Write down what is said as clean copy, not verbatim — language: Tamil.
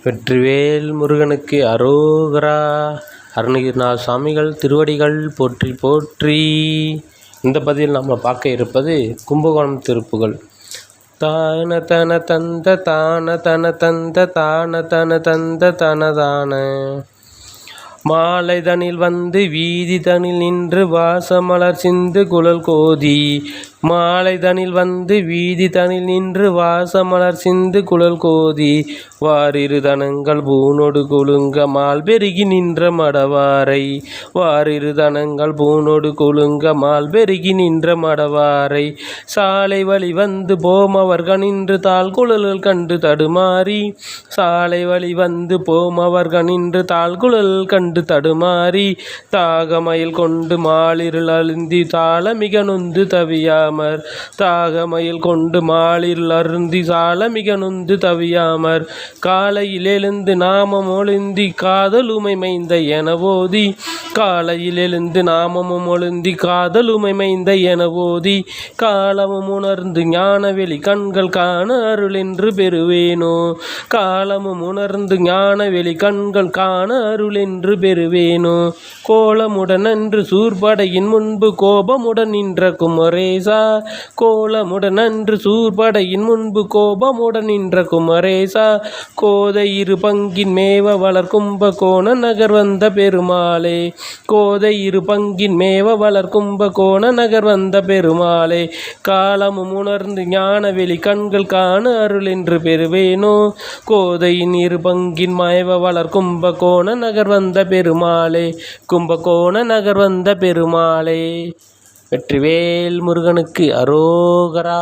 வெற்றிவேல் முருகனுக்கு அரோகரா. அருணகிரிநாத சுவாமிகள் திருவடிகள் போற்றி போற்றி. இந்த பதிவில் நம்ம பார்க்க இருப்பது கும்பகோணம் திருப்புகள். தான தன தந்த தான தன தந்த தான தன தந்த தனதான மாலை தனில் வந்து வீதி தனில் நின்று வாசமலர் சிந்து குழல் கோதி. மாலை தனில் வந்து வீதி தனில் நின்று வாசமலர் சிந்து குழல் கோதி. வாரிரு தனங்கள் பூனொடு கொழுங்க மால் பெருகி நின்ற மடவாரை. வாரிரு தனங்கள் பூனொடு கொழுங்க மால் பெருகி நின்ற மடவாரை. சாலை வழி வந்து போமவர்கள் நின்று தாழ் குழல்கள் கண்டு தடுமாறி. சாலை வழி வந்து போமவர்கள் நின்று தாழ் குழல் கண்டு தடுமாறி. தாகமயில் கொண்டு மாலிருள் அழுந்தி தாள மிக நொந்து தவியாமற். தாகமயில் கொண்டு மாலிருள் அருந்தி தாள மிக நொந்து தவியாமற். காலையில் எழுந்து நாமம் ஒழுந்தி காதலுமை மைந்த என ஓதி. காலையில் எழுந்து நாமமும் ஒழுந்தி காதலுமை மைந்த என ஓதி. காலமும் உணர்ந்து ஞானவெளி கண்கள் காண அருள் என்று பெறுவேனோ. காலமும் உணர்ந்து ஞானவெளி கண்கள் காண அருள் என்று பெறுவேனோ. கோலமுடன் அன்று சூர்படையின் முன்பு கோபமுடன் நின்ற குமரேசா. கோலமுடன் அன்று சூர்படையின் முன்பு கோபமுடன் நின்ற குமரேசா. கோதை இரு பங்கின் மேவ வளர் கும்பகோண நகர் வந்த பெருமாளே. கோதை இரு பங்கின் மேவ வளர் கும்பகோண நகர் வந்த பெருமாளே. காலமும் உணர்ந்து ஞானவெளி கண்கள் காண அருள் என்று பெறுவேனோ. கோதையின் இரு பங்கின் மேவ வளர் கும்பகோண நகர் வந்த பெருமாளே. கும்பகோண நகர் வந்த பெருமாளே. வெற்றிவேல் முருகனுக்கு அரோகரா.